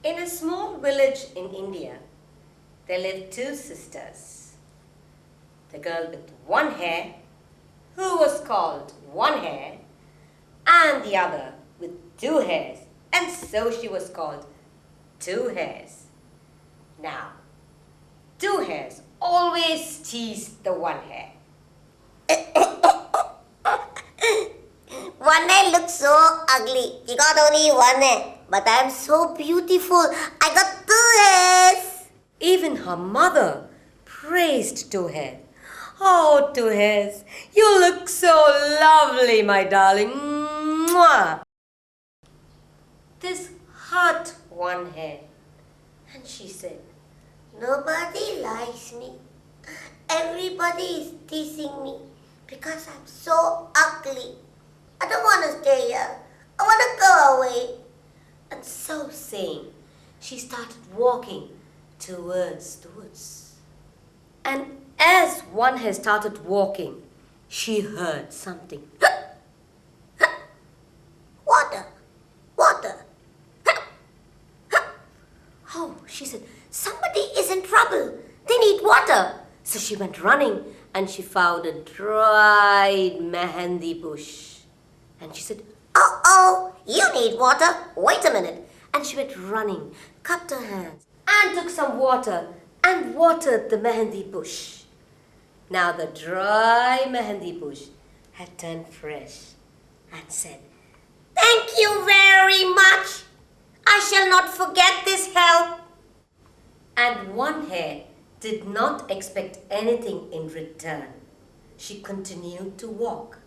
In a small village in India, there lived two sisters. The girl with one hair, who was called One Hair, and the other with two hairs, and so she was called Two Hairs. Now, Two Hairs always teased the One Hair. One hair looks so ugly. You got only one hair. But I'm so beautiful. I got two hairs. Even her mother praised Two Hairs. Oh, Two Hairs, you look so lovely, my darling. Mwah! This hurt One Hair, and she said, Nobody likes me. Everybody is teasing me because I'm so ugly. I don't want to stay here. I want to go away. and so saying, she started walking towards the woods. And as One Hair started walking, she heard something. Water. Water. Oh, she said, somebody is in trouble. They need water. So she went running and she found a dried mehendi bush. And she said, Oh, you need water. Wait a minute. and she went running, cupped her hands, and took some water and watered the mehendi bush. Now the dry mehendi bush had turned fresh and said, Thank you very much. I shall not forget this help. And One Hair did not expect anything in return. She continued to walk.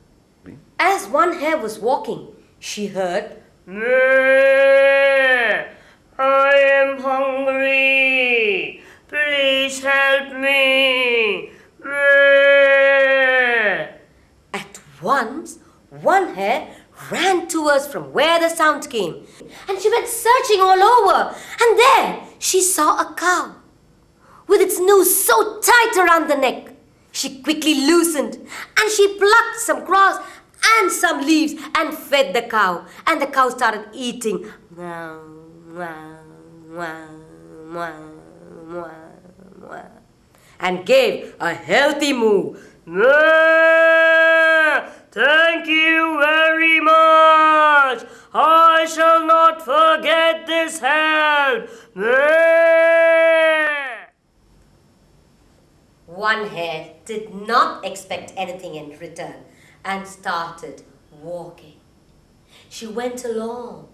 As One Hair was walking, she heard, "Meh, I am hungry. Please help me. Meh." At once, One Hair ran towards from where the sound came, and she went searching all over. And there she saw a cow with its noose so tight around the neck. She quickly loosened and she plucked some grass and some leaves and fed the cow. And the cow started eating. Wow, wow, wow, wow, wow, wow, and gave a healthy moo. "Meh, thank you very much. I shall not forget this help. Meh." One Hair did not expect anything in return and started walking. She went along.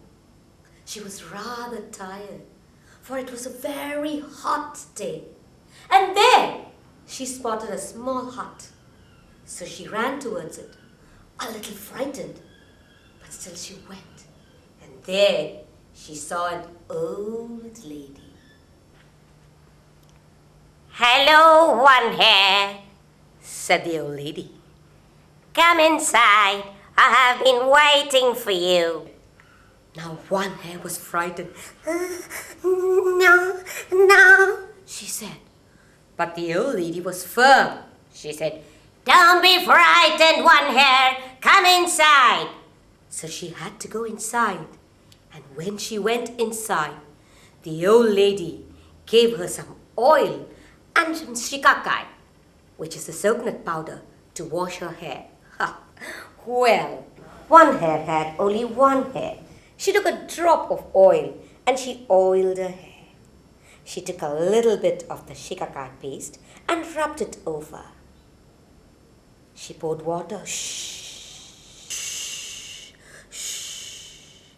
She was rather tired, for it was a very hot day. And there she spotted a small hut. So she ran towards it, a little frightened, but still she went. And there she saw an old lady. Hello, One Hair. Said the old lady. Come inside. I have been waiting for you. Now One Hair was frightened. No, She said. But the old lady was firm. She said, don't be frightened, One Hair. Come inside. so she had to go inside. And when she went inside, the old lady gave her some oil and some shikakai, which is the soapnut powder, to wash her hair. Well, One Hair had only one hair. She took a drop of oil and she oiled her hair. She took a little bit of the shikakai paste and rubbed it over. She poured water. Shh, shh.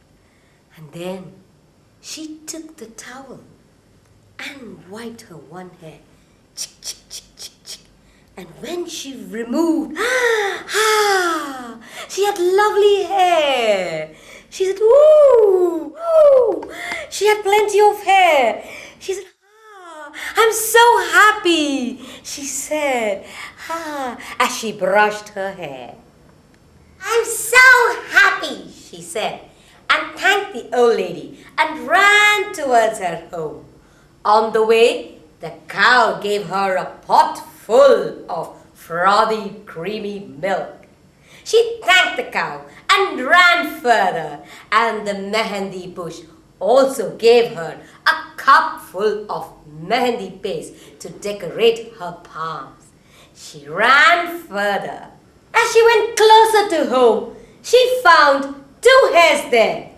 And then she took the towel and wiped her one hair. Chick, chick, chick, chick, chick. And when she removed, she had lovely hair. She said, "Woo, woo." She had plenty of hair. She said, "I'm so happy," she said, as she brushed her hair. I'm so happy. She said, and thanked the old lady and ran towards her home. On the way, the cow gave her a pot full of frothy, creamy milk. She thanked the cow and ran further, and the mehendi bush also gave her a cup full of mehendi paste to decorate her palms. She ran further. As she went closer to home, she found 2 hares there.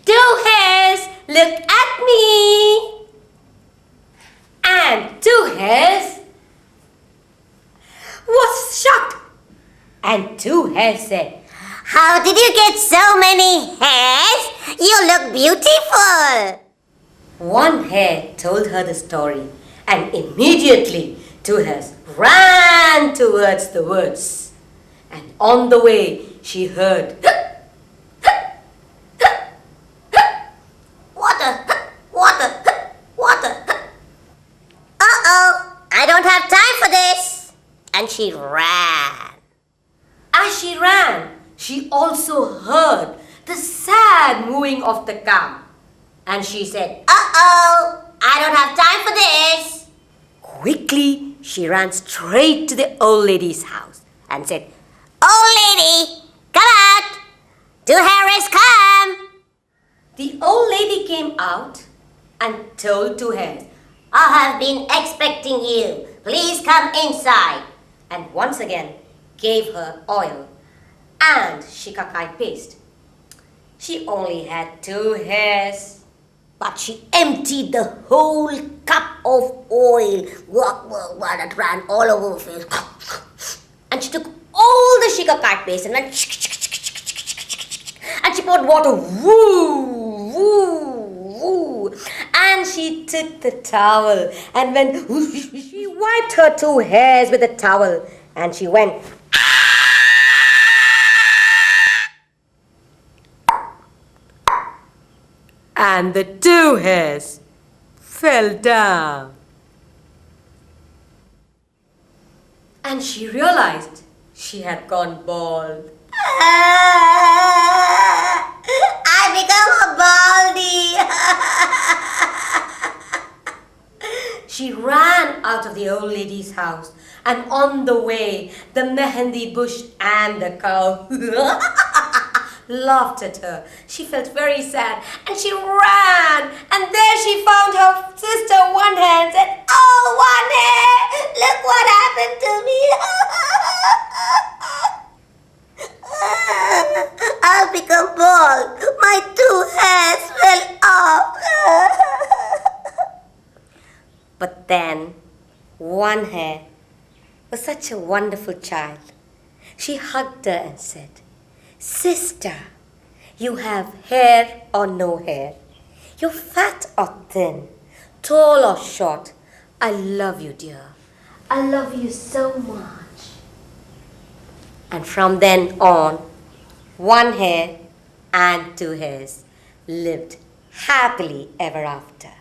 2 hares looked at me. And 2 hares was shocked. And 2 hares said, How did you get so many hairs? You look beautiful. 1 hare told her the story, and immediately 2 hares ran towards the woods. And on the way, she heard Water. Uh-oh, I don't have time for this. And she ran. As she ran, she also heard the sad mooing of the cow. And she said, Uh-oh, I don't have time for this. Quickly, she ran straight to the old lady's house and said, Old lady, come out. 2 hares come. The old lady came out and told 2 hares, I have been expecting you. Please come inside. and once again gave her oil and shikakai paste. She only had 2 hares, But she emptied the whole cup of oil. That ran all over her face. and she took all the shikakai paste and went and she poured water, woo, woo, woo, and she took the towel and went, she wiped her 2 hairs with the towel and she went, and the 2 hairs fell down. And she realized she had gone bald. I become a baldy. She ran out of the old lady's house, and on the way, the mehendi bush and the cow laughed at her. She felt very sad, and she ran, and there she found her sister 1 hair and said, Oh, 1 hair, look what happened to me. I've become bald. My 2 hairs fell off. But then, 1 hair was such a wonderful child. She hugged her and said, Sister, you have hair or no hair. You're fat or thin, tall or short. I love you, dear. I love you so much. And from then on, 1 hair and 2 hairs lived happily ever after.